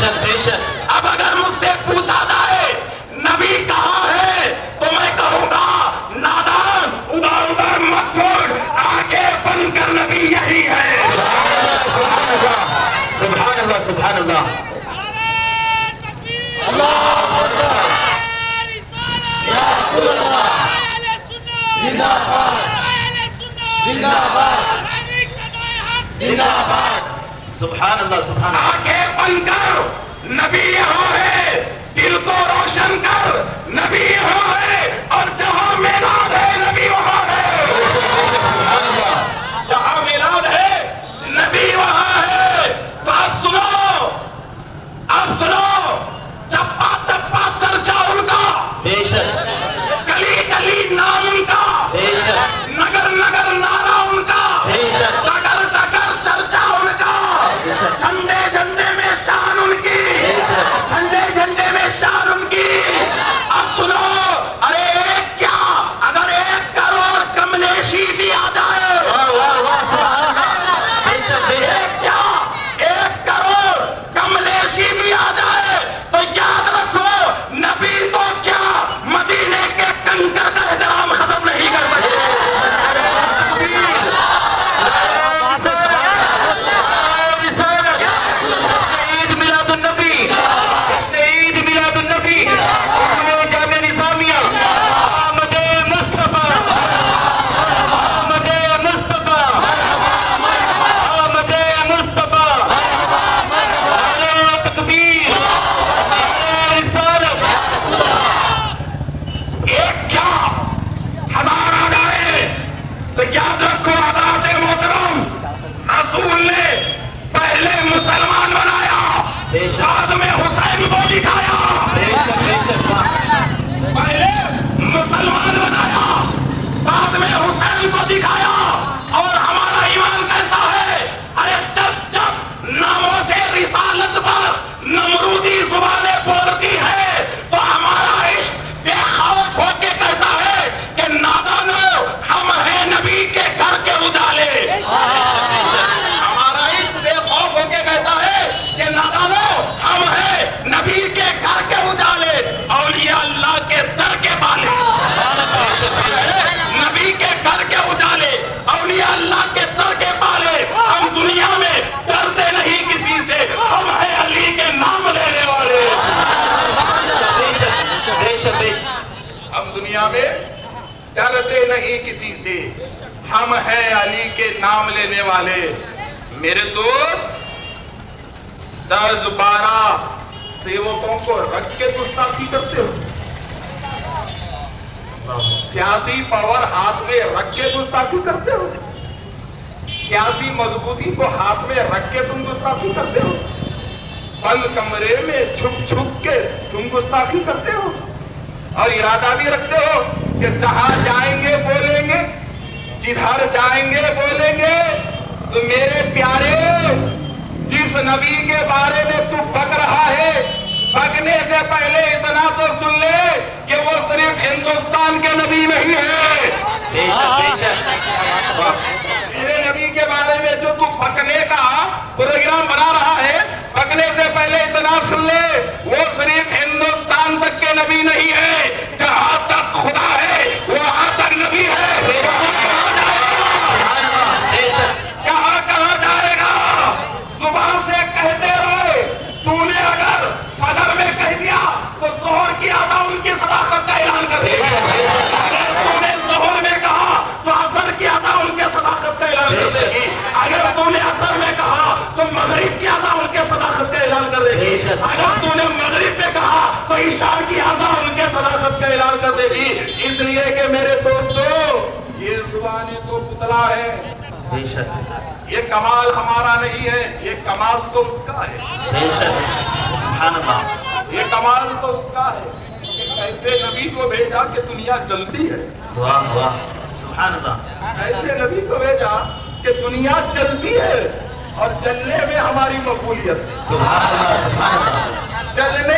اب اگر مجھ سے پوچھا جائے نبی کہاں ہے تو میں کہوں گا نادان ادھر ادھر مت چھوڑ، آنکھیں بند کر، نبی یہی ہے۔ سبحان اللہ سبحان اللہ۔ سبحان اللہ سبحان اللہ۔ آنکھیں بند کر، نبی یہاں ہے، دل کو روشن کر، نبی یہاں ہے، اور جہاں میلاد ہے نبی وہاں ہے، سبحان اللہ۔ جہاں میلاد ہے نبی وہاں ہے۔ تو اب سنو چپا چپا چرچا ان کا، بے شک گلی گلی نام ان کا، بے شک نگر نگر نعرہ ان کا، بے شک ٹگر ٹگر چرچا ان کا، جھنڈے جھنڈے میں شان ان کی، جھنڈے جھنڈے میں شان ان کی۔ اب سنو، ارے ایک کیا، اگر 1 کروڑ کملیشی دیا جائے، واہ واہ واہ سبحان اللہ۔ بے شک بے شک۔ ایک کیا 1 کروڑ کملیشی دیا جائے تو یاد رکھو نبی تو کیا مدینے کے کنکر کا احترام ختم نہیں کر سکتے۔ عید میلاد النبی، عید میلاد النبی، جامعہ نظامیہ، آمد مصطفیٰ، آمد مصطفیٰ، آمد مصطفیٰ، نعرہ تکبیر، نعرہ رسالت۔ ایک کیا 1000 آ جائے تو یاد رکھو حضرات محترم، رسول نے پہلے مسلمان بنایا، بعد میں حسین کو دکھایا۔ بے شک بے شک واہ۔ پہلے مسلمان بنایا، بعد میں حسین کو دکھایا۔ اور ہمارا ایمان کیسا ہے؟ ارے جب ناموں سے رسالت پر نمرودی زبانیں بولتی ہے تو ہمارا عشق بے خوف ہو کے کہتا ہے کہ نادانو ہم ہیں نبی کے گھر کے اجالے۔ ہمارا عشق بے خوف ہو کے کہتا ہے کہ نادانو ہم ہیں نبی کے گھر کے اجالے، اولیاء اللہ کے در کے بالے، نبی کے گھر کے اجالے، اولیاء اللہ کے در کے بالے۔ ہم دنیا میں ڈرتے نہیں کسی سے، ہم ہیں علی کے نام لینے والے۔ بے شک بے شک بے شک۔ ہم دنیا میں ڈرتے نہیں کسی سے، ہم ہیں علی کے نام لینے والے۔ میرے دوست 10-12 سیوکوں کو رکھ کے گستاخی کرتے ہو، سیاسی پاور ہاتھ میں رکھ کے گستاخی کرتے ہو، سیاسی مضبوطی کو ہاتھ میں رکھ کے تم گستاخی کرتے ہو، بند کمرے میں چھپ چھپ کے تم گستاخی کرتے ہو، اور ارادہ بھی رکھتے ہو کہ جہاں جائیں گے بولیں گے، جدھر جائیں گے بولیں گے۔ تو میرے پیارے، جس نبی کے بارے میں تو بک رہا ہے، بکنے سے پہلے اتنا تو سن لے کہ وہ صرف ہندوستان کے نبی نہیں ہے۔ بے شک بے شک۔ میرے نبی کے بارے میں جو تو بکنے کا پروگرام بنا رہا ہے، بکنے سے پہلے اتنا سن لے وہ صرف ہندوستان تک کے نبی نہیں ہے، جہاں تک خدا ہے وہاں تک نبی ہے۔ کہاں کہاں جائے گا؟ صبح سے کہتے رہے، تو نے اگر فجر میں کہہ دیا تو ظہر کی آدھا ان کی صداقت کا اعلان کر دے گا، اگر تو نے ظہر میں کہا تو عصر کی آدھا ان کے صداقت کا اعلان کر دے گی، اگر تو نے عصر میں کہا تو مغرب کی آدھا ان کے صداقت کا اعلان کر دے گی، اگر تو نے مغرب میں کہا تو عشاء کی آدھا ان کے صداقت کا اعلان کر دے گی۔ اس لیے کہ میرے دوستو، یہ زبانیں تو پتلا ہے، بے شک یہ کمال ہمارا نہیں ہے، یہ کمال تو اس کا ہے، بے شک سبحان اللہ۔ یہ کمال تو اس کا ہے کہ ایسے نبی کو بھیجا کہ دنیا جلتی ہے، واہ واہ سبحان اللہ۔ ایسے نبی کو بھیجا کہ دنیا جلتی ہے اور جلنے میں ہماری مقبولیت ہے، سبحان اللہ سبحان اللہ۔ جلنے